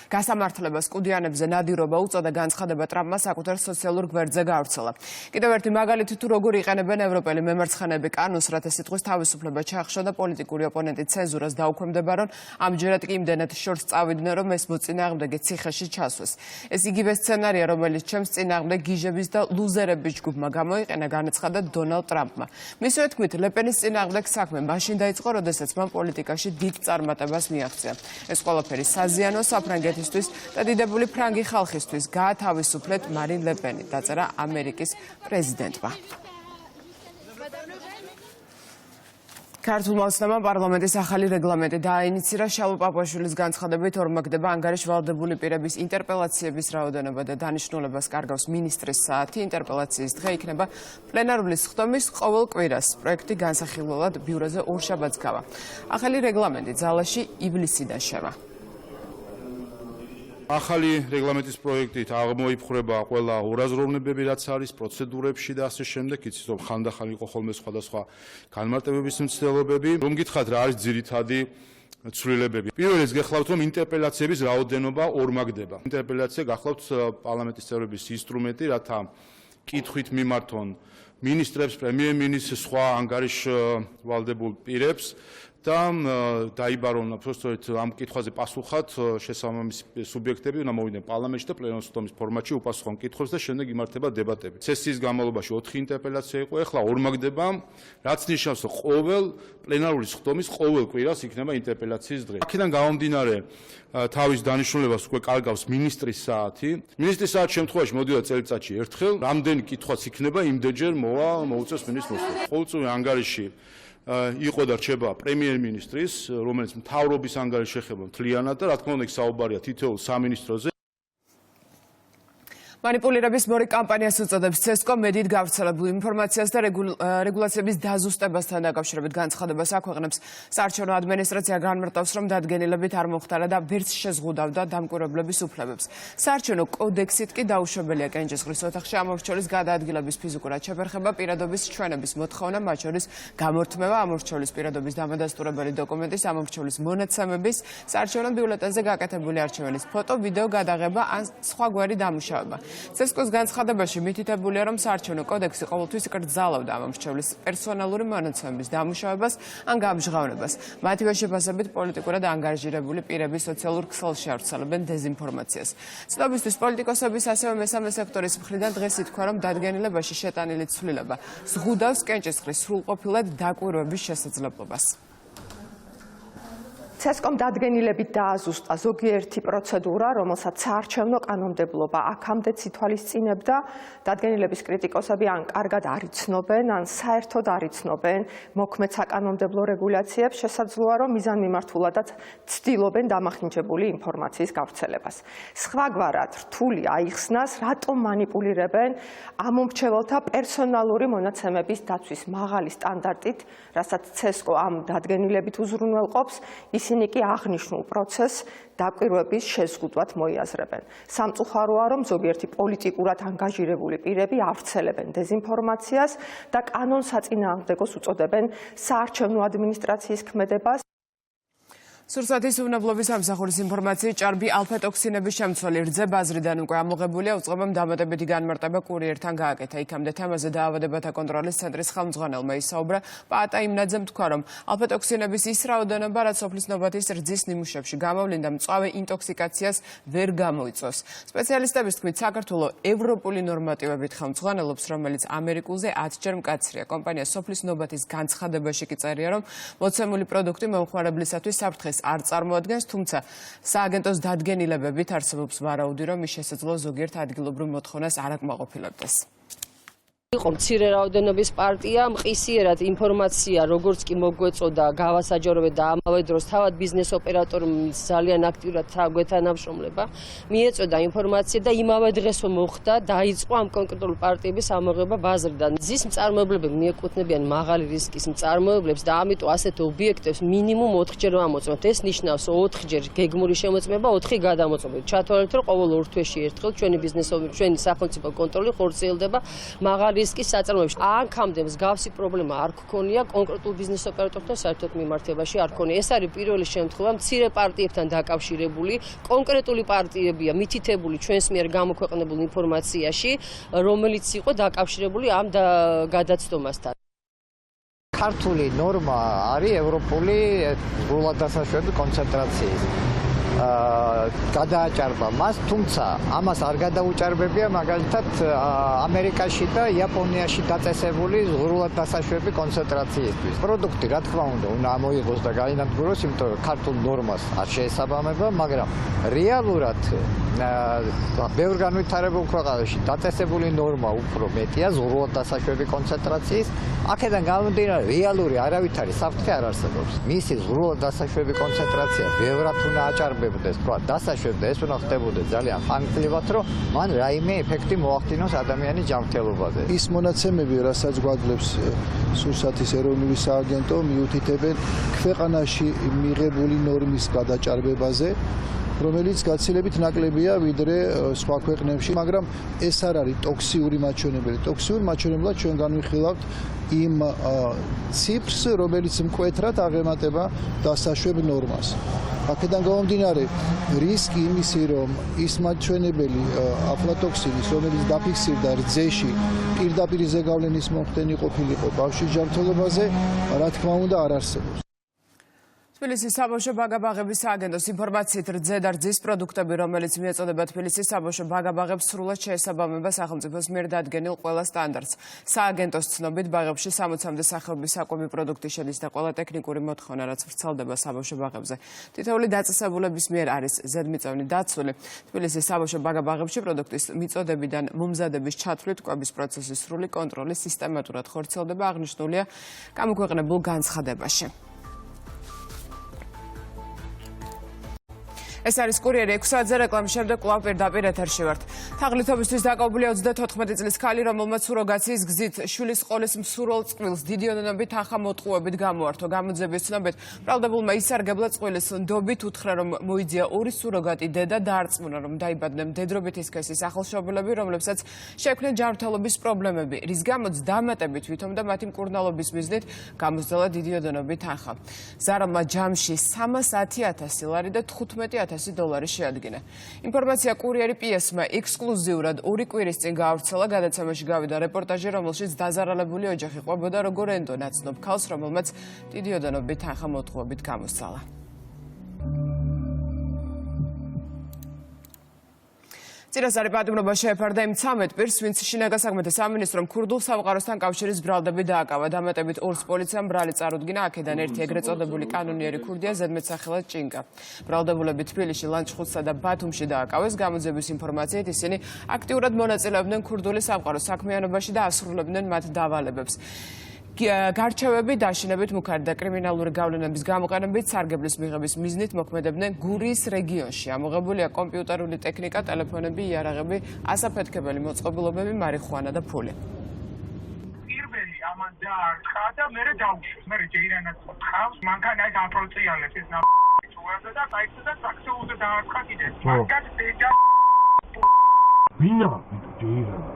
გასამართლებას კუდიანებზე ნადირობა უწოდა. განცხადება ტრამპმა საკუთარ სოციალურ გვერდზე გავრცელა. კიდევ ერთი მაგალითი თუ როგორ იყენებენ ევროპელი მემარცხენეები კანონს, რათა სიტყვის თავისუფლება ჩაახშო და პოლიტიკური ოპონენტი ცენზურას დაუქვემდებარონ. ამჯერად კი იმდენად შორს წავიდნენ, რომ ეს მოწინააღმდეგე ციხეში ჩასვეს. ეს იგივე სცენარია, რომელიც ჩემს წინააღმდეგ გიჟების და ლუზერების ჯგუფმა გამოიყენა, განაცხადა დონალდ ტრამპმა. მისივე თქმით, ლეპენის წინააღმდეგ საქმე მაშინ დაიწყო, როდესაც მან პოლიტიკაში დიდ წარმატებას მიაღწია. ეს ყველაფერი საზიანო საფრანგეთისთვის და დიდებული ფრანგი ხალხისთვის. გაათავისუფლეთ მარინ ლეპენი, დაწერა ამერიკის პრეზიდენტმა. ქართულმა ოცნებამ პარლამენტის ახალი რეგლამენტი დააინიცირა. შალო პაპაშვილის განცხადებით ორმაგდება ანგარიშ ვალდებული პირების ინტერპელაციების რაოდენობა და დანიშნულებას კარგავს მინისტრის საათი. ინტერპელაციის დღე იქნება პლენარული სხდომის ყოველ კვირას. პროექტი განსახილველად ბიუროზე ორშაბათს გავა. ახალი რეგლამენტი ძალაში ივლისიდან შევა. ახალი რეგლამენტის პროექტით აღმოიფხვრება ყველა ორაზროვნებები, რაც არის პროცედურებში და ასე შემდეგ. იცით, რომ ხანდახან იყო ხოლმე სხვადასხვა განმარტებების მცდელობები. რომ გითხრათ, რა არის ძირითადი ცვლილებები. პირველიც გეხლავთ, რომ ინტერპელაციების რაოდენობა ორმაგდება. ინტერპელაცია გახლავთ პარლამენტის წევრების ინსტრუმენტი, რათა კითხვით მიმართონ მინისტრებს, პრემიერ-მინისტრს, სხვა ანგარიშვალდებულ პირებს და დაიბარონ უბრალოდ ამ კითხვაზე პასუხად შესაბამისი სუბიექტები უნდა მოვიდნენ პარლამენტში და პლენარული სხდომის ფორმატში უპასუხონ კითხვებს და შემდეგ იმართება დებატები. სესიის განმავლობაში 4 ინტერპელაცია იყო, ეხლა ორმაგდება, რაც ნიშნავს, რომ ყოველ პლენარული სხდომის ყოველ კვირას იქნება ინტერპელაციის დღე. აქედან გამომდინარე, თავის დანიშნულებას უკვე კარგავს მინისტრის საათი. მინისტრის საათის შემთხვევაში მოდიოდა წელიწადში ერთხელ, რამდენი კითხვაც იქნება, იმდენჯერ მოუწევს მინისტრს მოსვლა. ყოველწლიური ანგარიში იყო და რჩება პრემიერ-მინისტრის, რომელიც მთავრობის ანგარიშს ეხება მთლიანად და რა თქმა უნდა, იქ საუბარია თითოეულ სამინისტროზე. Манипулირების მორიგ კამპანიას უწოდებს CESCO მედით გავრცელებულ ინფორმაციას და რეგულაციების დაზუსტებასთან დაკავშირებით განცხადებას აქვეყნებს. საარჩევნო ადმინისტრაცია განმარტავს, რომ დადგენილებით არ მოხდარა და ვერც შეზღუდავდა დამკვირვებლების უფლებებს. საარჩევნო კოდექსით კი დაუშვებელია კენჭისყრის ოთახში ამორჩეულის გადაადგილების ფიზიკურად შეფერხება, პირადობის ჩვენების მოთხოვნა, მათ შორის გამორთმევა, ამორჩეულის პირადობის დამადასტურებელი დოკუმენტის, ამორჩეულის მონაცემების, საარჩევნო ბიულეტენზე გაკეთებული არჩევანის ფოტო, ვიდეო გადაღება ან სხვა გვარი დამუშავება. CESCO-ს განცხადებაში მითითებულია, რომ საარჩევნო კოდექსი ყოველთვის იკრძალავდა ამორჩეულის პერსონალური მონაცემების დამუშავებას ან გამჟღავნებას. მათივე შეფასებით პოლიტიკურად ანგარიჟირებული პირები სოციალურ ქსელში ავრცელებენ დეზინფორმაციას. ცნობისთვის პოლიტიკოსების ასევე მესამე სექტორის მხრიდან დღეს ითქვა, რომ დადგენილებაში შეტანილი ცვლილება ზღუდავს კენჭისყრის სრულყოფილად დაკვირვების შესაძლებლობას. CESCO-მ დადგენილებით დააზუსტა ზოგიერთი პროცედურა, რომელსაც საარჩევნო კანონმდებლობა აქამდე ითვალისწინებდა. დადგენილების კრიტიკოსები ან კარგად არ იცნობენ, ან საერთოდ არ იცნობენ მოქმედ საკანონმდებლო რეგულაციებს, შესაძლოა, რომ მიზანმიმართულადაც ცდილობენ დამახინჯებული ინფორმაციის გავრცელებას. სხვაგვარად რთული აიხსნას, რატომ მანიპულირებენ ამომრჩეველთა პერსონალური მონაცემების დაცვის მაღალი სტანდარტით, რასაც CESCO ამ დადგენილებით უზრუნველყოფს, ისინი კი აღნიშნულ პროცესს დაკვირვების შეზღუდვად მოიაზრებენ. სამწუხაროა, რომ ზოგიერთი პოლიტიკურად ანგაჟირებული პირები ავრცელებენ დეზინფორმაციას და კანონსაწინააღმდეგოს უწოდებენ საარჩევნო ადმინისტრაციის ქმედებას. სურსათის უნებლობის ამსახურის ინფორმაციით ჭარბი ალფა-ტოქსინების შემცველი რძე ბაზრიდან უკვე ამოღებულია, უწყობამ დამატებითი განმარტება კურიერთან გააკეთა. იქამდე თემაზე დაავადებათა კონტროლის ცენტრის ხელმძღვანელმა ისაუბრა. პაატა იმნაძემ თქვა, რომ ალფა-ტოქსინების ის რაოდენობა, რაც სოფლის ნობათის რძის ნიმუშებში გამოვლინდა, მწვავე ინტოქსიკაციას ვერ გამოიწვევს. სპეციალისტების თქმით, საქართველოს ევროპული ნორმატივებით ხელმძღვანელობს, რომელიც ამერიკულზე 10-ჯერ მკაცრია. კომპანია სოფლის ნობათის განცხადებაში კი წერია, რომ მოცემული პროდუქტი მომხმარებლისათვის საფრთხეს არ წარმოადგენს, თუმცა სააგენტოს დადგენილებებით არსებობს ვარაუდი, რომ ის შესაძლოა ზოგიერთ ადგილობრივ მოთხოვნას არ აკმაყოფილებდეს. იყო მცირე რაოდენობის პარტია, მყისიერად ინფორმაცია როგორც კი მოგვეწოდა გავასაჯაროვეთ და ამავე დროს თავად ბიზნეს ოპერატორმა ძალიან აქტიურად გვეთანამშრომლება, მიეწოდა ინფორმაცია და იმავე დღესო მოხდა, დაიწყო ამ კონკრეტული პარტიების ამოღება ბაზრიდან. ძის მწარმოებლები მიეკუთვნებიან მაღალი რისკის მწარმოებლებს და ამიტომ ასეთ ობიექტებს მინიმუმ 4-ჯერ ვამოწმოთ. ეს ნიშნავს 4-ჯერ გეგმური შემოწმება, 4 გადამოწმებით. ჩათვალეთ, რომ ყოველ 2 თვეში ერთხელ ჩვენი სახელმწიფო კონტროლი ხორციელდება მაღალი რისკის საწარმოებში. აქამდე მსგავსი პრობლემა არ გქონია კონკრეტულ ბიზნეს ოპერატორთან საერთოდ მიმართებაში არ გქონია. ეს არის პირველი შემთხვევა მცირე პარტიებთან დაკავშირებული, კონკრეტული პარტიებია მითითებული ჩვენს მიერ გამოქვეყნებულ ინფორმაციაში, რომელიც იყო დაკავშირებული ამ გადაცდომასთან. ქართული ნორმა არის ევროპული სრულად დასაშვები კონცენტრაციის. გადააჭარბა მას, თუმცა ამას არ გადაუჭარბებია მაგალითად ამერიკაში და იაპონიაში დაწესებული ზღურულად დასაშვები კონცენტრაციისთვის. პროდუქტი რა თქმა უნდა ამოიღოს და გაინადგუროს, იმიტომ რომ ქართულ ნორმას არ შეესაბამება, მაგრამ რეალურად ბევრ განვითარებულ ქვეყანაში დაწესებული ნორმა უფრო მეტია ზღურულად დასაშვები კონცენტრაციის. აქედან გამომდინარე რეალური არავითარი საფრთხე არ არსებობს. მისი ზღურულად დასაშვები კონცენტრაცია ბევრად უნდა აჭარბებდეს, თქვა, დასაშვებდა, ეს უნდა ხდებოდეს ძალიან ხანგრძლივად, რომ მან რაიმე ეფექტი მოახდინოს ადამიანის ჯანმრთელობაზე. ის მონაცემები, რასაც გვაძლევს სურსათის ეროვნული სააგენტო, მიუთითებენ ქვეყანაში მიღებული ნორმის გადაჭარბებაზე, რომელიც გაცილებით ნაკლებია ვიდრე სხვა ქვეყნებში, მაგრამ ეს არ არის ტოქსიური მაჩვენებელი. ტოქსიური მაჩვენებლად ჩვენ განვიხილავთ იმ ციფრს, რომელიც მკვეთრად აღემატება დასაშვებ ნორმას. აქედან გამომდინარე, რისკი იმისი, რომ ის მაჩვენებელი აფლატოქსინის, რომელიც დაფიქსირდა რძეში, პირდაპირ ზეგავლენის მომხდენი ყოფილიყო ბავშვის ჯანმრთელობაზე, რა თქმა უნდა არ არსებობს. თბილისის საბავშვო ბაგა-ბაღების სააგენტოს ინფორმაციით რძე და რძის პროდუქტები, რომელიც მიეწოდება თბილისის საბავშვო ბაგა-ბაღებს სრულად შეესაბამება სახელმწიფოს მიერ დადგენილ ყველა სტანდარტს. სააგენტოს ცნობით, ბაღებში 60-მდე სახეობის საკვები პროდუქტი შედის და ყველა ტექნიკური მოთხოვნა, რაც ვრცელდება საბავშვო ბაღებზე, თითოეული დაწესებულების მიერ არის ზედმიწევნით დაცული. თბილისის საბავშვო ბაგა-ბაღებში პროდუქტის მიწოდებიდან მომზადების ჩათვლით კვების პროცესის სრული კონტროლი სისტემატურად ხორციელდება, აღნიშნულია გამოქვეყნებულ განცხადებაში. ეს არის კურიერი 6 საათზე რეკლამის შემდეგ კვლავ პირდაპირ ეთერში ვართ. თაღლითობისთვის დაკავებულია 34 წლის ქალი, რომელმაც სუროგაციის გზით შვილის ყოლის მსურველ წყვილს დიდი ოდენობით ახა მოტყუებით გამოართვა. გამოძიების ცნობით, ბრალდებულმა ისარგებლა წყვილის ნდობით, უთხრა, რომ მოიძია ორი სუროგატი დედა დაარწმუნა, რომ დაიბადნენ მდედრობითი სქესის ახალშობილები, რომლებსაც შეექმნათ ჯანმრთელობის პრობლემები, რის გამოც დამატებით ვითომდა მათი მკურნალობის მიზნით გამოსდელა დიდი ოდენობით ახა. ზარალმა ჯამში 310,000 ლარი და 15,000 დოლარი შეადგინა. ინფორმაცია კურიერი პიესმა ექსკლუზიურად 2 კვირის წინ გაავრცელა. გადაცემაში გავიდა რეპორტაჟი, რომელშიც დაზარალებული ოჯახი ყვებოდა, როგორ ენდო ნაცნობ ქალს, რომელმაც დიდი ოდენობით ახა მოტყუებით გამოსცალა. წინასწარი პატიმრობა შეეფარდა იმ 13 პირს, ვინც შინაგან საქმეთა სამინისტრომ ქურდულ სამყაროსთან კავშირის ბრალდებით დააკავა. დამატებით 2 პოლიციამ ბრალი წარუდგინა, აქედან ერთი ეგრეთ წოდებული კანონიერი ქურდია, ზედმეტსახელად ჭინკა. ბრალდებულები თბილისში, ლანჩხუთსა და ბათუმში დააკავეს. გამოძიების ინფორმაციით ისინი აქტიურად მონაწილეობდნენ ქურდული სამყაროს საქმიანობაში და ასრულებდნენ მათ დავალებებს. გარჩევები დაშინებით მუქარი და კრიმინალური გავლენების გამოყენებით სარგებლის მიღების მიზნით მოქმედებდნენ გურიის რეგიონში. ამოღებულია კომპიუტერული ტექნიკა, ტელეფონები, იარაღები, ასაფეთქებელი მოწყობილობები, მარიხუანა და ფული. პირველი ამან დაარტყა და მერე დაუშვეს. მერე ჯეირანაც ხავს, მანქანა აი გაპროციანებს ეს უარდა და საერთოდ საქსეულზე დაარტყა კიდე. მაგათ დედა ვინა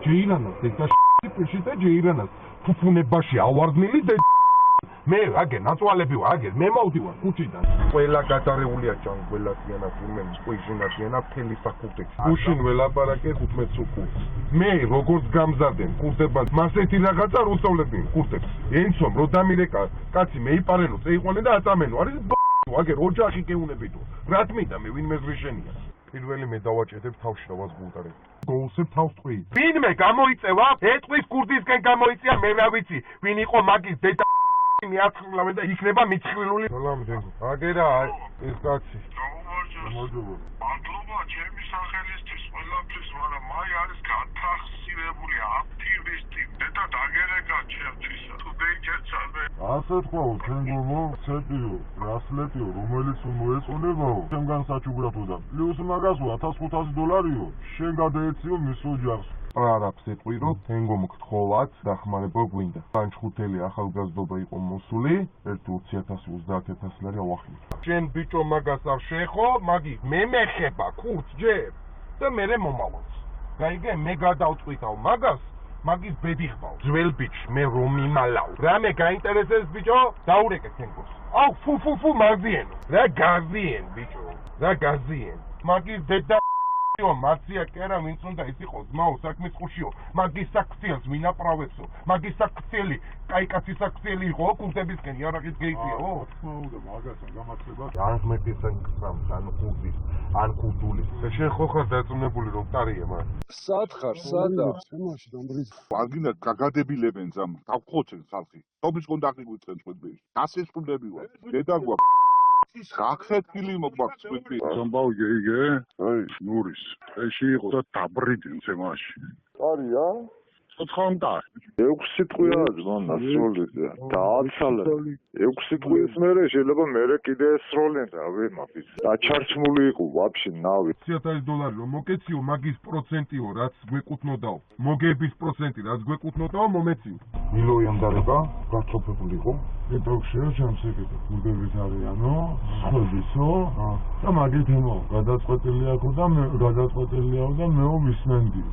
ჯეირანას დედა პირში და ჯეირანას ფუფუნებაში ავარდნილი და მე აგერ ნაცვალები ვარ, აგერ მე მოვდივარ ქუჩიდან. ყველა გადარებულია ჯანგველათიანა, ფურმენის ყუიჟინათიანა, მთელი საფუძველი. გუშინ ველაპარაკე 15 უკურს. მე როგორც გამზადენ კურსებად, მასეთი რაღაცა რუსთავლებინ კურსებს. ენცომ რო დამირეკა, კაცი მეიპარენო, წეიყვანე და აწამენო. არის აგერ ოჯახი გეუნებიდო. რა თმიდა მე ვინმე ზრიშენია. პირველი მე დავაჭედებ თავში და ვაზგულტარებ. გოუსებ თავს ტყვი. ვინმე გამოიწევა? ეტყვის კურდისკენ გამოიწია, მე რა ვიცი, ვინ იყო მაგის დედა მიაცხრილავე და იქნება მიცხვილული. სალამზე. აგერა ეს კაცი. მოგდობო. მადლობა ჩემი სახელისთვის ყველაფრის, მაგრამ მაი არის გათახსირებული აქტივისტი. დედა დაგერეკა ჩემთვის. თუ დაიჭერცავე. ასე თქვა, თენგომო, ცეტიო, რასლეტიო, რომელიც მოეწონებაო, ჩემგან საჩუქრათოდა. პლუს მაგას $1,500. შენ გადაეციო მის ოჯახს. პრარაფს ეტყვირო, თენგომ გთხოვათ, დახმარება გვინდა. განჩხუთელი ახალგაზრდობა იყო მოსული, 1,20,000 ლარი ავახილე. შენ ბიჭო მაგას არ შეხო, მაგი მე მეხება ქურც ჯერ და მე მომავალს. გაიგე, მე გადავწყვიტავ მაგას, მაგის ბედი ხმავ. ძველ ბიჭ, მე რომ მიმალავ. რამე გაინტერესებს ბიჭო? დაურეკე თენგოს. აუ ფუ მაგზიენო. რა გაზიენ ბიჭო? რა გაზიენ? მაგის დედა მაცია კერა ვინც უნდა ის იყოს ძმაო საქმის ხუშიო მაგის საქციელს მინაპრავებსო მაგის საქციელი კაიკაცის საქციელი იყო კურდებისკენ იარაღით გეიწიაო თქმა მაგასა გამართლება ან მეტისენ გწამს ან ხუდის ან კურდულის შენ ხო ხარ დაწუნებული რომ ტარია მაგ სად ხარ სადა შემაში დამბრის აგინა გაგადებილებენ ზამ დავხოცენ ხალხი თობის კონტაქტი გვიწყენ ჩვენბეში დასესრულები ვარ დედა გვაქვს ის ხახეთკილი მოგვაქვს თქვი ზამბაო გეიგე აი ნურის ეში იყო და დაბრიდნენ ზემაში არია ცხონდა 6 სიტყვია ზონ ასროლია დააცალე 6 სიტყვის მერე შეიძლება მერე კიდე ესროლენ რავი მაგის დაჩარჩმული იყო ვაფშე ნავი $100,000 რომ მოკეციო მაგის პროცენტიო რაც გვეკუთვნოდაო მოგების პროცენტი რაც გვეკუთვნოდაო მომეციო მილოიან დარება გაწოფებული იყო ეტოქშია ჩამსეკეთე გურგების არიანო ხოლისო და მაგით ემო გადაწყვეტილიაო და მეო მისმენდი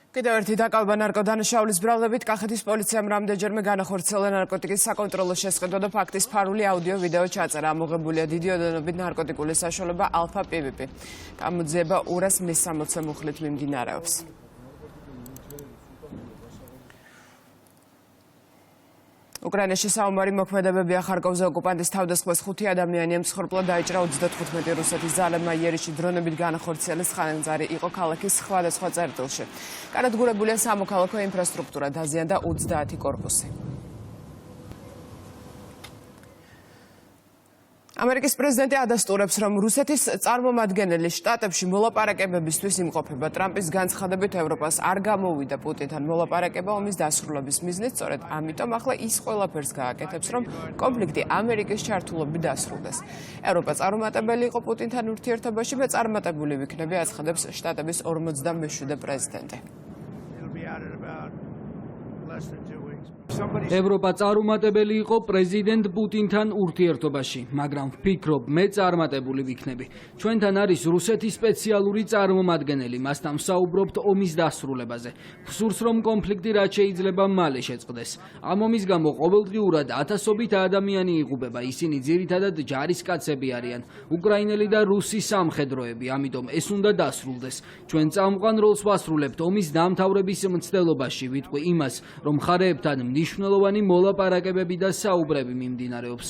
კიდევ ერთი დაკავება ნარკოდანაშაულის ბრალდებით კახეთის პოლიციამ რამდენჯერმე განახორციელა ნარკოტიკის საკონტროლო შესყიდვა და ფაქტის ფარული აუდიო-ვიდეო ჩაწერა. ამოღებულია დიდი ოდენობით ნარკოტიკული საშუალება ალფა პივიპი. გამოძიება 260 მუხლით მიმდინარეობს. უკრაინაში საომარი მოქმედებებია ხარკოვზე ოკუპანტის თავდასხმას 5 ადამიანი ემსხვერპლა დაიჭრა 35 რუსეთის ძალებმა იერიში დრონებით განახორციელეს ხანძარი იყო ქალაქის სხვადასხვა წერტილში. განადგურებულია სამოქალაქო ინფრასტრუქტურა, დაზიანდა 30 კორპუსი. ამერიკის პრეზიდენტი ადასტურებს, რომ რუსეთის წარმომადგენელი შტატებში მოლაპარაკებებისთვის იმყოფება. ტრამპის განცხადებით ევროპას არ გამოვიდა პუტინთან მოლაპარაკება ომის დასრულების მიზნით, სწორედ ამიტომ ახლა ის ყველაფერს გააკეთებს, რომ კონფლიქტი ამერიკის ჩართულობით დასრულდეს. ევროპა წარუმატებელი იყო პუტინთან ურთიერთობაში, მე წარმატებული ვიქნები, აცხადებს შტატების 47 პრეზიდენტი. ევროპა წარუმატებელი იყო პრეზიდენტ პუტინთან ურთიერთობაში, მაგრამ ვფიქრობ, მე წარმატებული ვიქნები. ჩვენთან არის რუსეთის სპეციალური წარმომადგენელი, მასთან ვსაუბრობთ ომის დასრულებაზე. ვსურს, რომ კონფლიქტი რაც შეიძლება მალე შეწყდეს. ამ ომის გამო ყოველდღიურად ათასობით ადამიანი იღუპება, ისინი ძირითადად ჯარისკაცები არიან, უკრაინელი და რუსი სამხედროები, ამიტომ ეს უნდა დასრულდეს. ჩვენ წამყვან როლს ვასრულებთ ომის დამთავრების მცდელობაში, ვიტყვი იმას, რომ მხარეებთან მნიშვნელოვანი მოლაპარაკებები და საუბრები მიმდინარეობს.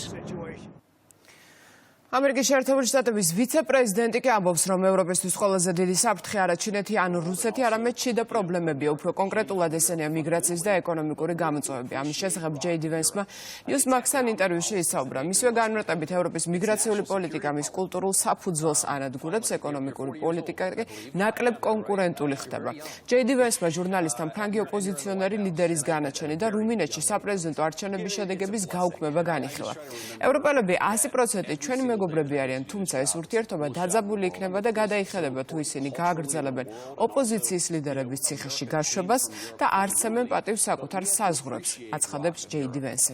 ამერიკის შეერთებული შტატების ვიცე-პრეზიდენტი კი ამბობს, რომ ევროპისთვის ყველაზე დიდი საფრთხე არა ჩინეთი ან რუსეთი, არამედ შიდა პრობლემებია, უფრო კონკრეტულად ესენია მიგრაციის და ეკონომიკური გამოწვევები. ამის შესახებ ჯეიდი ვენსმა Newsmax-თან ინტერვიუში ისაუბრა. მისივე განმარტებით, ევროპის მიგრაციული პოლიტიკა მის კულტურულ საფუძველს ანადგურებს, ეკონომიკური პოლიტიკა კი ნაკლებ კონკურენტული ხდება. ჯეიდი ვენსმა ჟურნალისტთან ფრანგი ოპოზიციონერი ლიდერის განაჩენი და რუმინეთში საპრეზიდენტო არჩევნების შედეგების გაუქმება განიხილა. ევროპელები 100% ჩვენი მეგობრები არიან, თუმცა ეს ურთიერთობა დაძაბული იქნება და გადაიხედება თუ ისინი გააგრძელებენ ოპოზიციის ლიდერების ციხეში გაშვებას და არცემენ პატივს საკუთარ საზღვრებს, აცხადებს ჯეიდი ვენსი.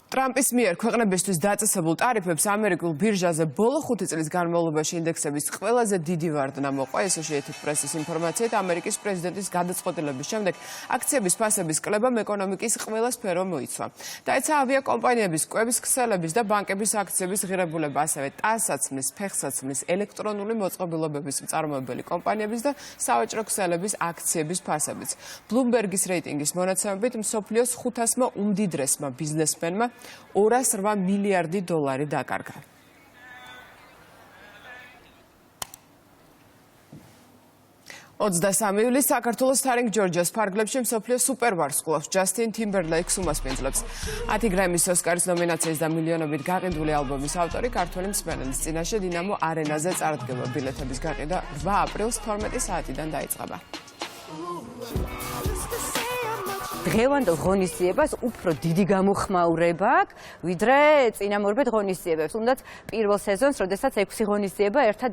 ტრამპის მიერ ქვეყნებისთვის დაწესებულ ტარიფებს ამერიკულ ბირჟაზე ბოლო 5 წლის განმავლობაში ინდექსების ყველაზე დიდი ვარდნა მოყვა. Associated Press-ის ინფორმაციით, ამერიკის პრეზიდენტის გადაწყვეტილების შემდეგ აქციების ფასების კლებამ ეკონომიკის ყველა სფერო მოიცვა. დაეცა ავიაკომპანიების, კვების ქსელების და ბანკების აქციების ღირებულება, ასევე ტანსაცმლის, ფეხსაცმლის, ელექტრონული მოწყობილობების მწარმოებელი კომპანიების და სავაჭრო ქსელების აქციების ფასებიც. Bloomberg-ის რეიტინგის მონაცემებით, მსოფლიოს 500-მა უმდიდრესმა ბიზნესმენმა $208 მილიარდი დაკარგა. ივლისს საქართველოს თარინგ ჯორჯიას ფარგლებში მსოფლიოს სუპერვარსკვლავს ჯასტინ ტიმბერლეიქს უმასპინძლებს. 10 გრემის ოსკარის ნომინაციის და მილიონობით გაყიდული ალბომის ავტორი ქართველი მსმენელის წინაშე დინამო არენაზე წარდგება. ბილეთების გაყიდა 8 აპრილს 12 საათიდან დაიწყება. დღევანდელ ღონისძიებას უფრო დიდი გამოხმაურება აქვს, ვიდრე წინამორბედ ღონისძიებებს. თუნდაც პირველ სეზონს, როდესაც 6 ღონისძიება ერთად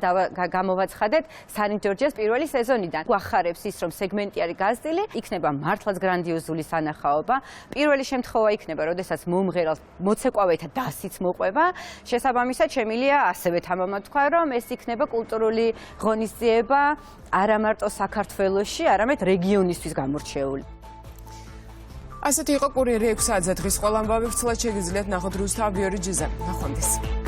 გამოვაცხადეთ სარინგ ჯორჯიას პირველი სეზონიდან. გვახარებს ის, რომ სეგმენტი არის გაზრდილი, იქნება მართლაც გრანდიოზული სანახაობა. პირველი შემთხვევა იქნება, როდესაც მომღერალს მოცეკვავეთა დასიც მოყვება. შესაბამისად, შემიძლია ასევე თამამად თქვა, რომ ეს იქნება კულტურული ღონისძიება არა მარტო საქართველოში, არამედ რეგიონისთვის გამორჩეული. ასეთი იყო კურიერი 6 საათზე დღის ყველა ამბავი ვრცლად შეგიძლიათ ნახოთ რუსთავ ბიორი ჯიზე. ნახვამდის.